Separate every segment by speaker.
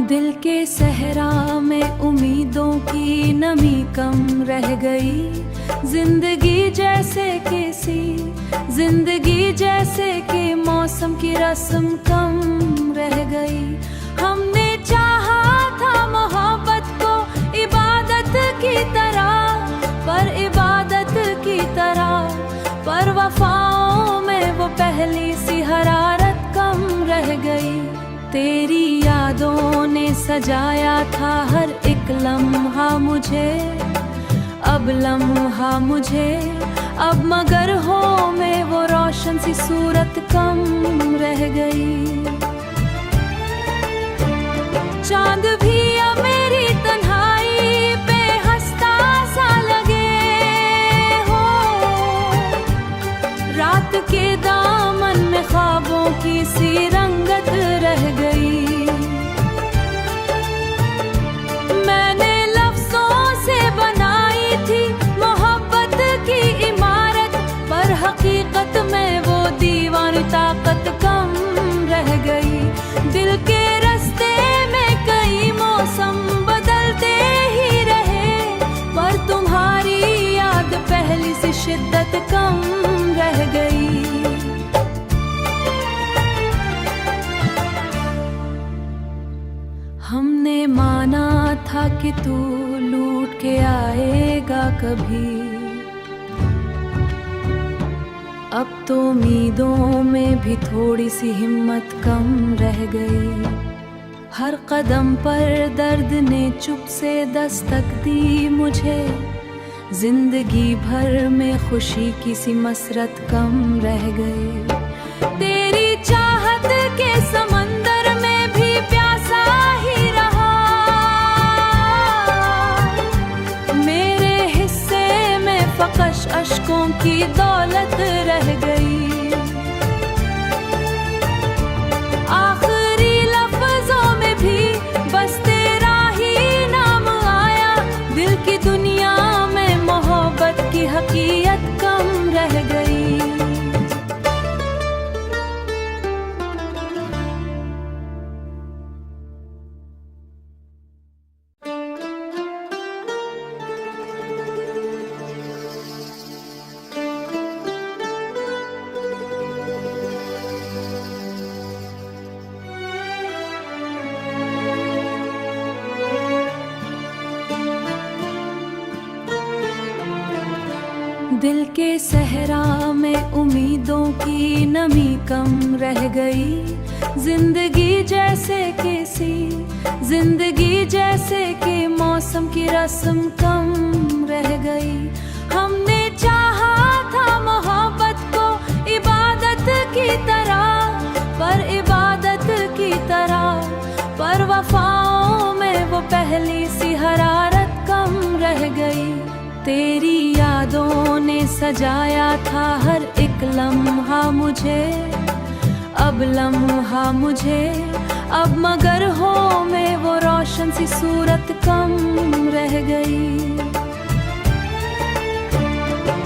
Speaker 1: दिल के सहरा में उम्मीदों की नमी कम रह गई। जिंदगी जैसे किसी जिंदगी जैसे कि मौसम की रस्म कम रह गई। हमने चाहा था मोहब्बत को इबादत की तरह, पर इबादत की तरह, पर वफाओं में वो पहली सी हरारत कम रह गई। तेरी यादों ने सजाया था हर एक लम्हा मुझे, अब लम्हा मुझे, अब मगर हो में वो रोशन सी सूरत कम रह गई। चांद भी अब मेरी तन्हाई पे हंसता सा लगे हो, रात के दामन में ख्वाबों की सी रंगत रह गई। मैंने लफ्जों से बनाई थी मोहब्बत की इमारत, पर हकीकत में वो दीवानी ताकत कम रह गई। दिल के रास्ते में कई मौसम बदलते ही रहे, पर तुम्हारी याद पहली सी शिद्दत कम रह गई। हमने माना था कि तू लूट के आएगा कभी, अब तो उम्मीदों में भी थोड़ी सी हिम्मत कम रह गई। हर कदम पर दर्द ने चुप से दस्तक दी मुझे, जिंदगी भर में खुशी की सी मसरत कम रह गई। तेरी चाहत के समंदर में भी प्यासा ही रहा, मेरे हिस्से में फकश अश्कों की दौलत रह गई। आखिरी लफ्जों में भी बस तेरा ही नाम आया, दिल की दुनिया में मोहब्बत की हकीकत कम रह गई। दिल के सहरा में उम्मीदों की नमी कम रह गई। जिंदगी जैसे किसी जिंदगी जैसे कि मौसम की रस्म कम रह गई। हमने चाहा था मोहब्बत को इबादत की तरह, पर इबादत की तरह, पर वफाओं में वो पहली सी हरारत कम रह गई। तेरी यादों ने सजाया था हर एक लम्हा मुझे, अब लम्हा मुझे, अब मगर हो में वो रोशन सी सूरत कम रह गई।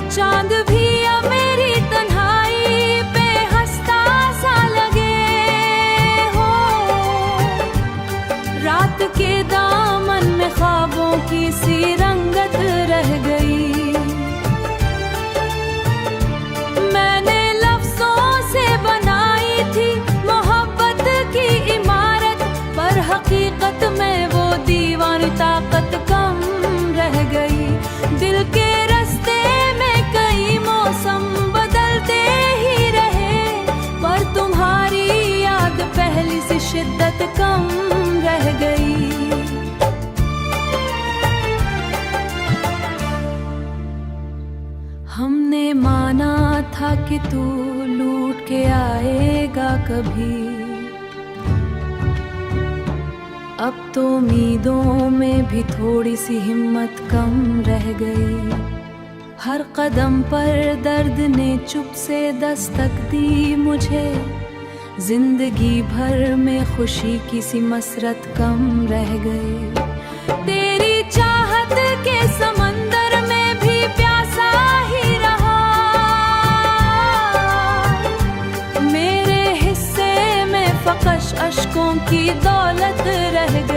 Speaker 1: चांद भी अब मेरी तन्हाई पे हंसता सा लगे हो, रात के दामन में ख्वाबों की सी रंगत रह गई। मैंने लफ्जों से बनाई थी मोहब्बत की इमारत, पर हकीकत में वो दीवानी ताकत कम रह गई। दिल के रास्ते में कई मौसम बदलते ही रहे, पर तुम्हारी याद पहली सी शिद्दत कम रह गई। हमने माना था कि तू लूट के आएगा कभी, अब तो उम्मीदों में भी थोड़ी सी हिम्मत कम रह गई। हर कदम पर दर्द ने चुप से दस्तक दी मुझे, जिंदगी भर में खुशी की सी मसरत कम रह गई। तेरी चाहत के समंदर में भी प्यासा ही रहा, मेरे हिस्से में फकश अश्कों की दौलत रह गई।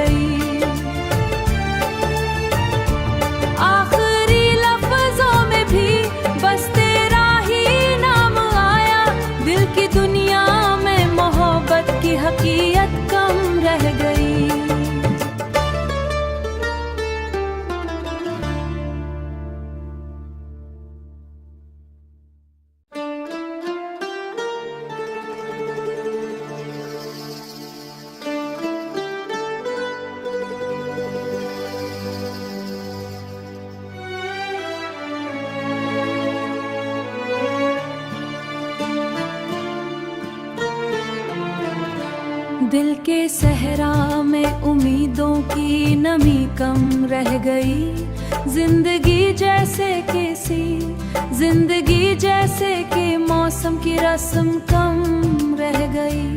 Speaker 1: की दुनिया में मोहब्बत की हकीकत कम रह गई। दिल के सहरा में उम्मीदों की नमी कम रह गई। जिंदगी जैसे किसी जिंदगी जैसे कि मौसम की रस्म कम रह गई।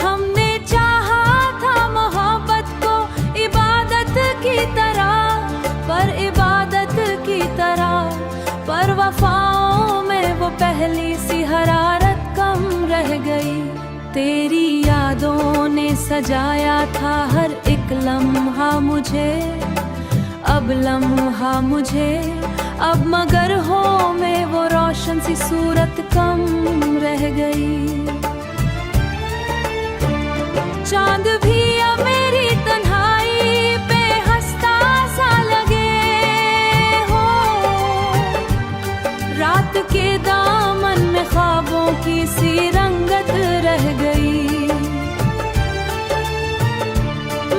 Speaker 1: हमने चाहा था मोहब्बत को इबादत की तरह, पर इबादत की तरह, पर वफाओं में वो पहली सी हरारत कम रह गई। तेरी यादों ने सजाया था हर एक लम्हा मुझे, अब लम्हा मुझे, अब मगर हो में वो रोशन सी सूरत कम रह गई। चांद भी अब मेरी तन्हाई पे हंसता सा लगे हो, रात के दामन में ख्वाबों की सी रंगत रह गई।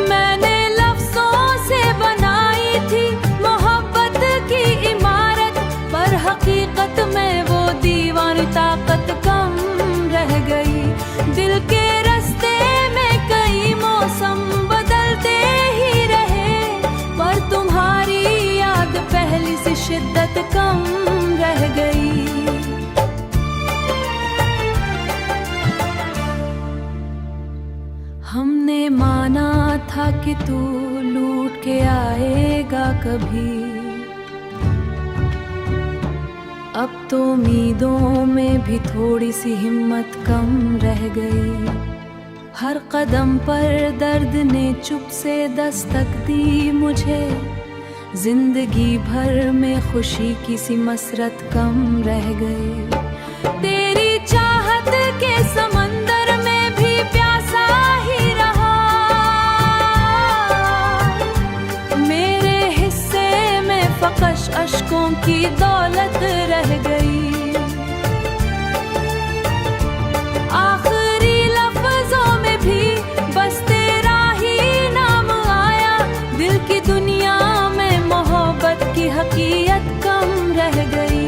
Speaker 1: मैंने लफ्जों से बनाई थी मोहब्बत की इमारत, पर हकीकत में वो दीवानी ताकत कम रह गई। दिल के रास्ते में कई मौसम बदलते ही रहे, पर तुम्हारी याद पहली सी शिद्दत कम रह गई। हमने माना था कि तू लूट के आएगा कभी, अब तो उम्मीदों में भी थोड़ी सी हिम्मत कम रह गई। हर कदम पर दर्द ने चुप से दस्तक दी मुझे, जिंदगी भर में खुशी की सी मसरत कम रह गई। तेरी चाहत के समंदर में भी प्यासा ही रहा, मेरे हिस्से में फकश अश्कों की दौलत रह गई। आखिरी लफ्जों में भी बस तेरा ही नाम आया, दिल की दुनिया में मोहब्बत की हकीकत कम रह गई।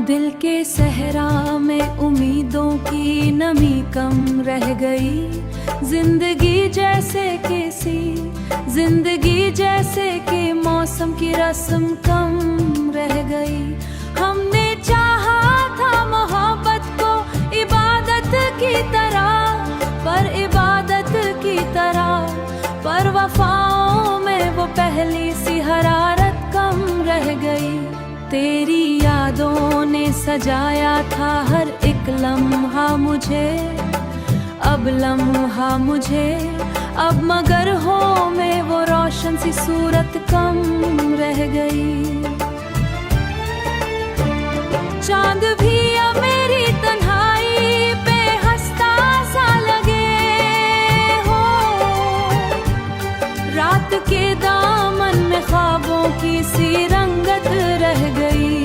Speaker 1: दिल के सहरा में उम्मीदों की नमी कम रह गई। जिंदगी जैसे किसी जिंदगी जैसे कि मौसम की रस्म कम रह गई। हमने चाहा था मोहब्बत को इबादत की तरह, पर इबादत की तरह, पर वफाओं में वो पहली सी हरारत कम रह गई। तेरी यादों ने सजाया था हर एक लम्हा मुझे, अब लम्हा मुझे, अब मगर हो में वो रोशन सी सूरत कम रह गई। चांद भी अब मेरी तन्हाई पे हंसता सा लगे हो, रात के दामन में ख्वाबों की सी रंगत रह गई।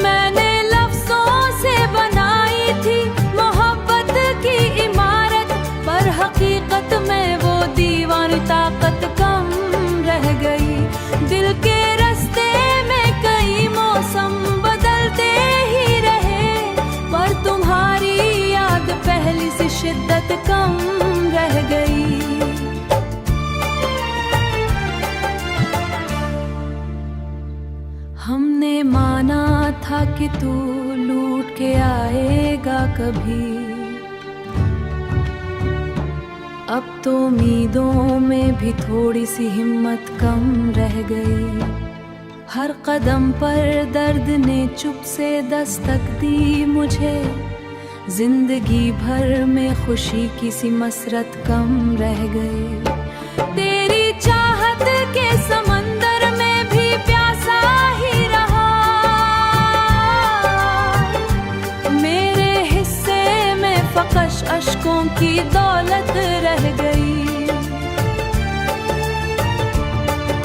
Speaker 1: मैंने लफ्जों से बनाई थी मोहब्बत की इमारत, पर हकीकत में वो दीवानी ताकत कम रह गई। दिल के रास्ते में कई मौसम बदलते ही रहे, पर तुम्हारी याद पहली सी शिद्दत कम रह गई। हमने माना था कि तू लूट के आएगा कभी, अब तो उम्मीदों में भी थोड़ी सी हिम्मत कम रह गई। हर कदम पर दर्द ने चुप से दस्तक दी मुझे। जिंदगी भर में खुशी की सी मसरत कम रह गई। तेरी चाहत के समंदर में भी प्यासा ही रहा। मेरे हिस्से में फकश अश्कों की दौलत रह गई।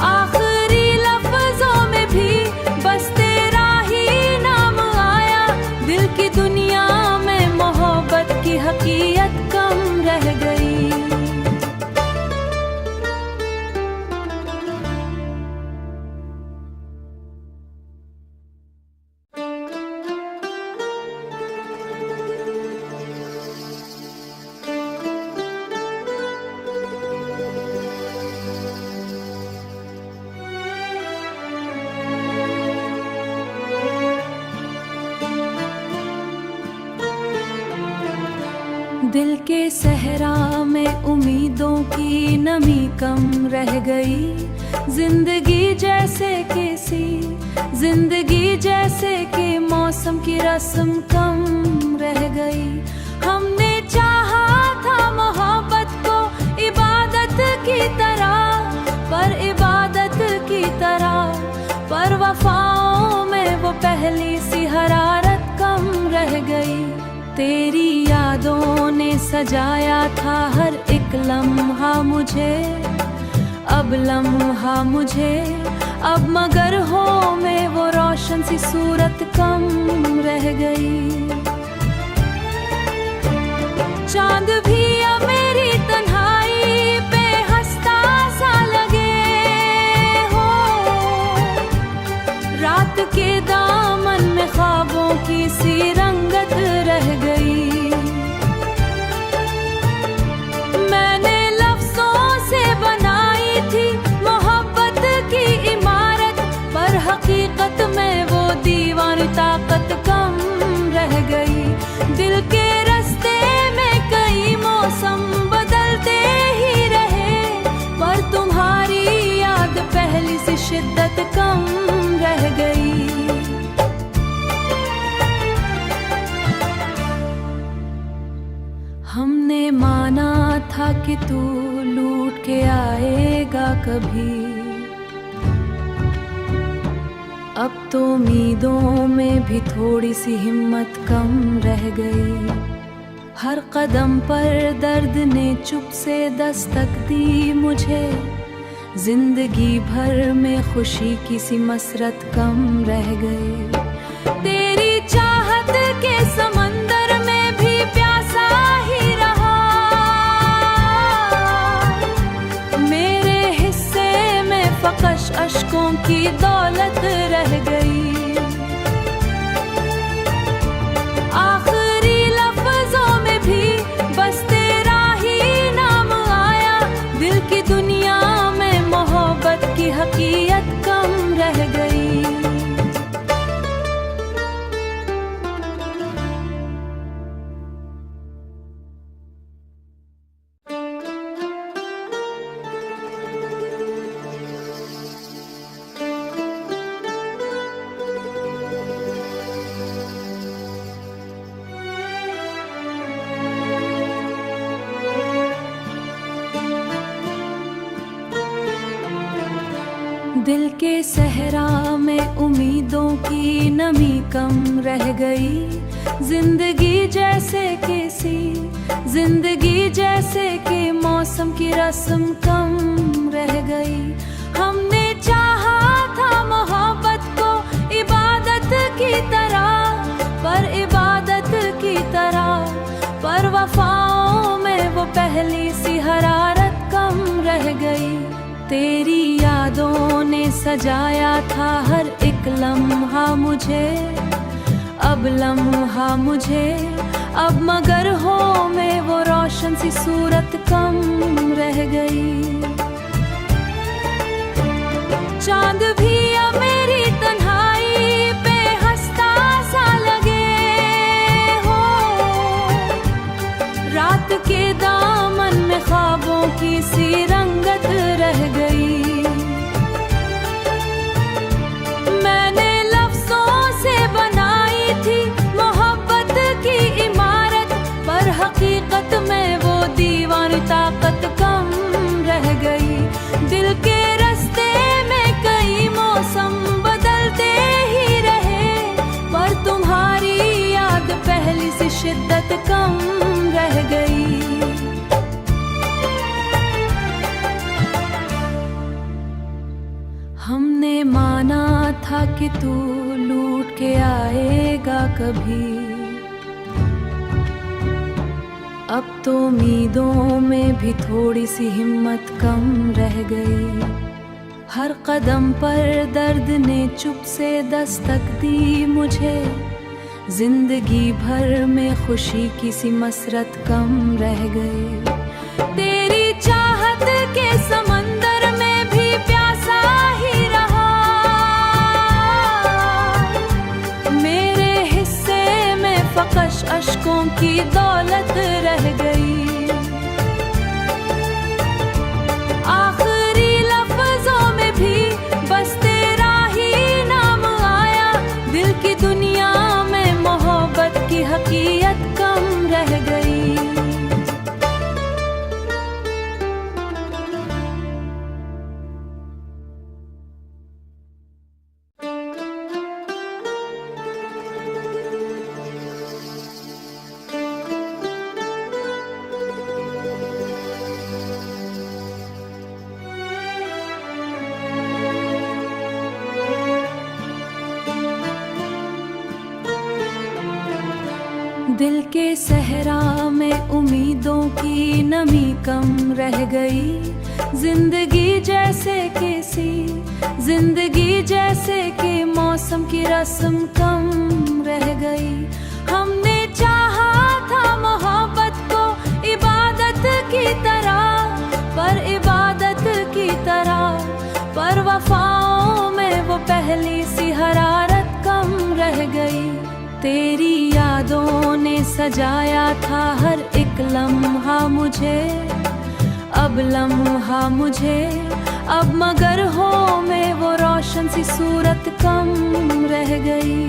Speaker 1: आखिरी लफ्जों में भी बस तेरा ही नाम आया। दिल की दुनिया में मोहब्बत की हकीकत कम रह गई। दिल के सहरा में उम्मीदों की नमी कम रह गई। जिंदगी जैसे किसी जिंदगी जैसे कि मौसम की रस्म कम रह गई। हमने चाहा था मोहब्बत को इबादत की तरह, पर इबादत की तरह, पर वफाओं में वो पहली सी हरारत कम रह गई। तेरी यादों ने सजाया था हर एक लम्हा मुझे। अब लम्हा मुझे अब मगर हो में वो रोशन सी सूरत कम रह गई। चांद भी अब मेरी तन्हाई पे हंसता सा लगे हो। रात के दामन में ख्वाबों की सी रंगत रह गई। मैंने लफ्जों से बनाई थी मोहब्बत की इमारत, पर हकीकत में वो दीवानी ताकत कम रह गई। दिल के रास्ते में कई मौसम बदलते ही रहे, पर तुम्हारी याद पहली सी शिद्दत कम रह गई। हमने माना था कि तू लूट के आएगा कभी। अब तो उम्मीदों में भी थोड़ी सी हिम्मत कम रह गई। हर कदम पर दर्द ने चुप से दस्तक दी मुझे। जिंदगी भर में खुशी की सी मसरत कम रह गई। तेरी चाहत के समंदर में भी प्यासा ही रहा। मेरे हिस्से में फकश अश्कों की दौलत रह गई। आखिरी लफ्जों में भी बस तेरा ही नाम आया। दिल की दुनिया में मोहब्बत की हकीकत कम रह गई। दिल के सहरा में उम्मीदों की नमी कम रह गई। जिंदगी जैसे किसी जिंदगी जैसे कि मौसम की रस्म कम रह गई। हमने चाहा था मोहब्बत को इबादत की तरह, पर इबादत की तरह, पर वफाओं में वो पहली सी हरारत कम रह गई। तेरी यादों ने सजाया था हर एक लम्हा मुझे। अब लम्हा मुझे अब मगर हो में वो रोशन सी सूरत कम रह गई। चांद भी अब मेरी तन्हाई पे हंसता सा लगे हो। रात के दामन में ख्वाब की सी रंगत रह गई। मैंने लफ्जों से बनाई थी मोहब्बत की इमारत, पर हकीकत में वो दीवानी ताकत कम रह गई। दिल के रास्ते में कई मौसम बदलते ही रहे, पर तुम्हारी याद पहली सी शिद्दत कम रह गई। हमने माना था कि तू लूट के आएगा कभी, अब तो उम्मीदों में भी थोड़ी सी हिम्मत कम रह गई। हर कदम पर दर्द ने चुप से दस्तक दी मुझे, जिंदगी भर में खुशी की सी मसरत कम रह गई। तेरी चाहत के समंदर में भी प्यासा ही रहा, मेरे हिस्से में फकश अश्कों की दौलत रह गई। आखिरी लफ्जों में भी बस तेरा ही नाम आया, दिल की दुनिया में मोहब्बत की हकीकत कम रह गई। दिल के सहरा में उम्मीदों की नमी कम रह गई। जिंदगी जैसे किसी जिंदगी जैसे कि मौसम की रस्म कम रह गई। हमने चाहा था मोहब्बत को इबादत की तरह, पर इबादत की तरह, पर वफाओं में वो पहली सी हरारत कम रह गई। तेरी यादों ने सजाया था हर एक लम्हा मुझे, अब लम्हा मुझे, अब मगर हो में वो रोशन सी सूरत कम रह गई।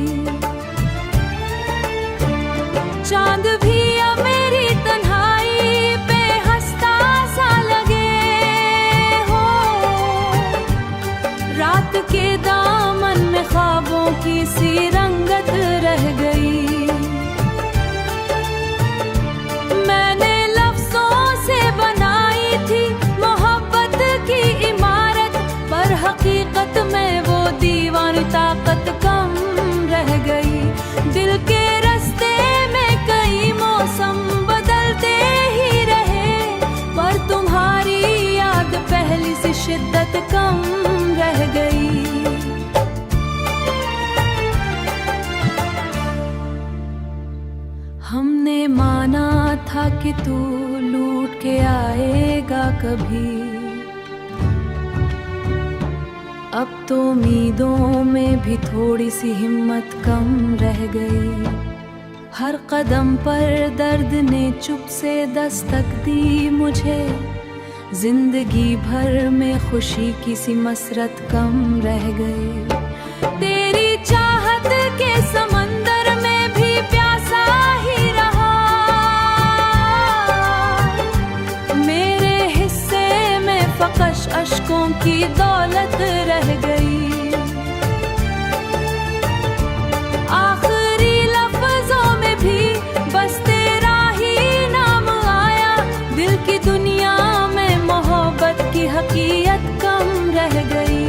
Speaker 1: चांद भी अब मेरी तन्हाई पे हंसता सा लगे हो, रात के दामन में ख्वाबों की सी रंगत रह गई। मैंने लफ्जों से बनाई थी मोहब्बत की इमारत, पर हकीकत में वो दीवानी ताकत कम रह गई। दिल के रास्ते में कई मौसम बदलते ही रहे, पर तुम्हारी याद पहली सी शिद्दत कम रह गई। हमने माना था कि तू लूट के आएगा कभी, अब तो उम्मीदों में भी थोड़ी सी हिम्मत कम रह गई। हर कदम पर दर्द ने चुप से दस्तक दी मुझे, जिंदगी भर में खुशी की सी मसरत कम रह गई। तेरी चाहत के समंदर में भी प्यासा ही रहा, मेरे हिस्से में फकश अश्कों की दौलत रह गई। आखिरी लफ्जों में भी बस तेरा ही नाम आया, दिल की दुनिया में मोहब्बत की हकीकत कम रह गई।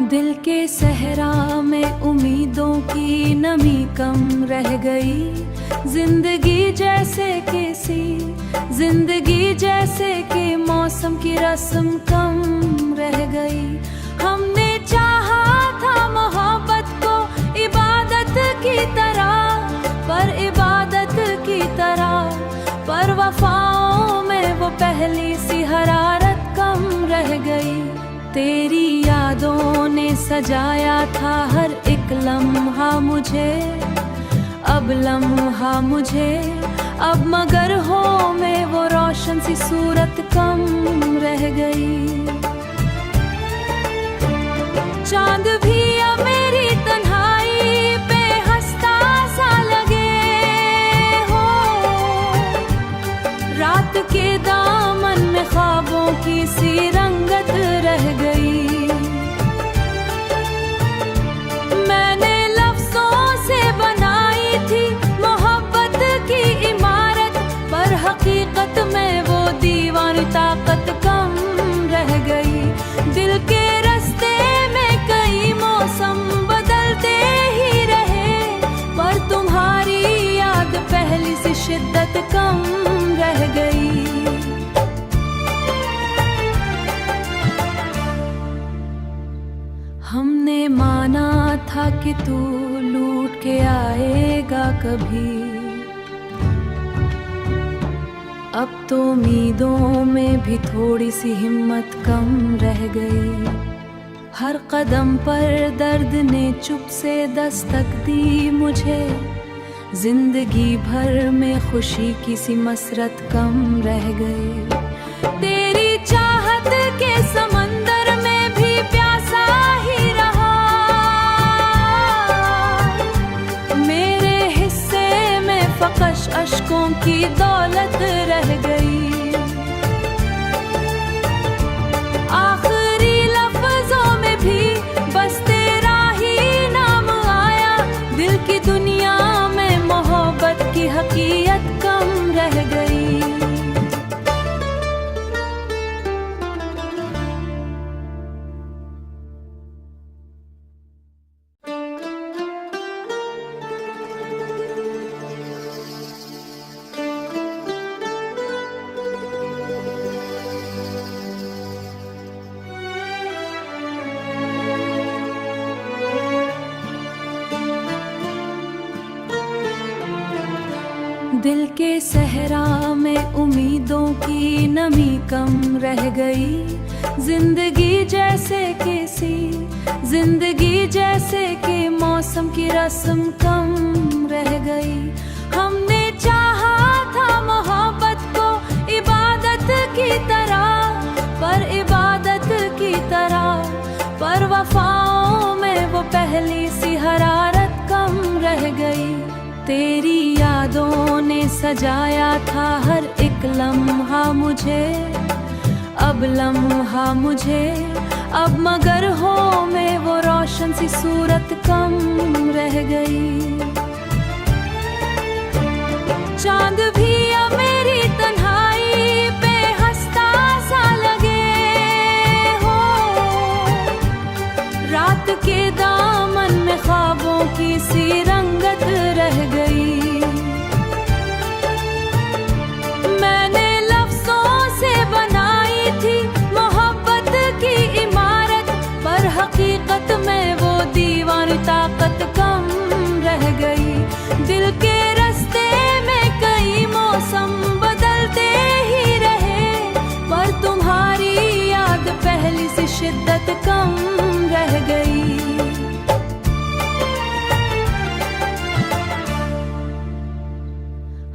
Speaker 1: दिल के सहरा में उम्मीदों की नमी कम रह गई। जिंदगी जैसे किसी जिंदगी जैसे कि मौसम की रस्म कम रह रह गई। हमने चाहा था मोहब्बत को इबादत की तरह, पर इबादत की तरह, पर वफाओं में वो पहली सी हरारत कम रह गई। तेरी यादों ने सजाया था हर एक लम्हा मुझे, अब लम्हा मुझे, अब मगर हो में वो रोशन सी सूरत कम रह गई। चांद भी अब मेरी तन्हाई पे हंसता सा लगे हो, रात के दामन में ख्वाबों की सी रंगत रह गई। मैंने लफ्जों से बनाई थी मोहब्बत की इमारत, पर हकीकत में वो दीवानी ताकत कम रह गई। दिल के रास्ते में कई मौसम बदलते ही रहे, पर तुम्हारी याद पहली सी शिद्दत कम रह गई। हमने माना था कि तू लूट के आएगा कभी, अब तो उम्मीदों में भी थोड़ी सी हिम्मत कम रह गई। हर कदम पर दर्द ने चुप से दस्तक दी मुझे, जिंदगी भर में खुशी की सी मसरत कम रह गई। तेरी चाहत के समंदर में भी प्यासा ही रहा, मेरे हिस्से में फकश अश्कों की दौलत रह गई। आखिरी लफ्जों में भी बस तेरा ही नाम आया, दिल की दुनिया में मोहब्बत की हकीकत कम रह गई। दिल के सहरा में उम्मीदों की नमी कम रह गई। जिंदगी जैसे किसी, जिंदगी जैसे कि मौसम की रस्म कम रह गई। हमने चाहा था मोहब्बत को इबादत की तरह, पर इबादत की तरह, पर वफाओं में वो पहली सी हरारत कम रह गई। तेरी यादों ने सजाया था हर एक लम्हा मुझे, अब लम्हा मुझे, अब मगर हो में वो रोशन सी सूरत कम रह गई। चांद भी अब मेरी तन्हाई पे हंसता सा लगे हो, रात के दामन में ख्वाबों की सी रंगत रह गई। मैंने लफ्जों से बनाई थी मोहब्बत की इमारत, पर हकीकत में वो दीवानी ताकत कम रह गई। दिल के रास्ते में कई मौसम बदलते ही रहे, पर तुम्हारी याद पहली सी शिद्दत कम रह गई।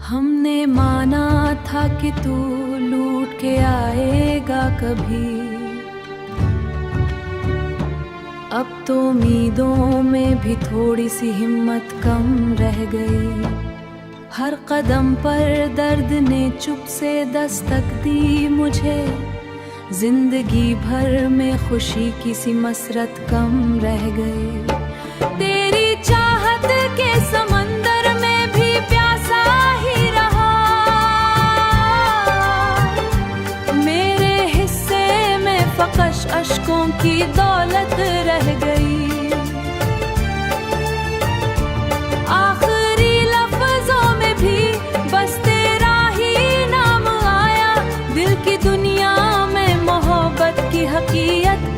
Speaker 1: हमने माना था कि तू लूट के आएगा कभी, अब तो उम्मीदों में भी थोड़ी सी हिम्मत कम रह गई। हर कदम पर दर्द ने चुप से दस्तक दी मुझे, जिंदगी भर में खुशी की सी मसरत कम रह गई। तेरी चाहत के समंदर में भी प्यासा ही रहा, मेरे हिस्से में फकश अश्कों की दौलत रह गई। आखिरी लफ्जों में भी बस तेरा ही नाम आया, दिल की दुनिया में मोहब्बत की हकीकत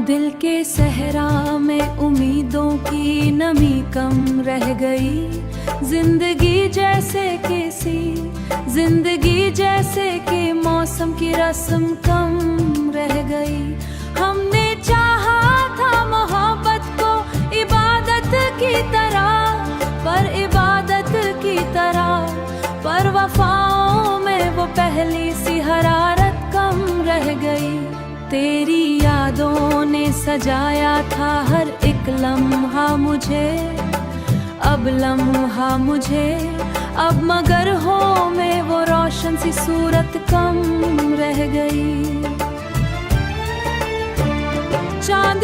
Speaker 1: दिल के सहरा में उम्मीदों की नमी कम रह गई, जिंदगी जैसे किसी जिंदगी जैसे कि मौसम की रस्म कम रह गई। हमने चाहा था मोहब्बत को इबादत की तरह, पर इबादत की तरह, पर वफाओं में वो पहली सी हरारत कम रह गई। तेरी यादों ने सजाया था हर एक लम्हा मुझे, अब लम्हा मुझे, अब मगर हो में वो रोशन सी सूरत कम रह गई। चांद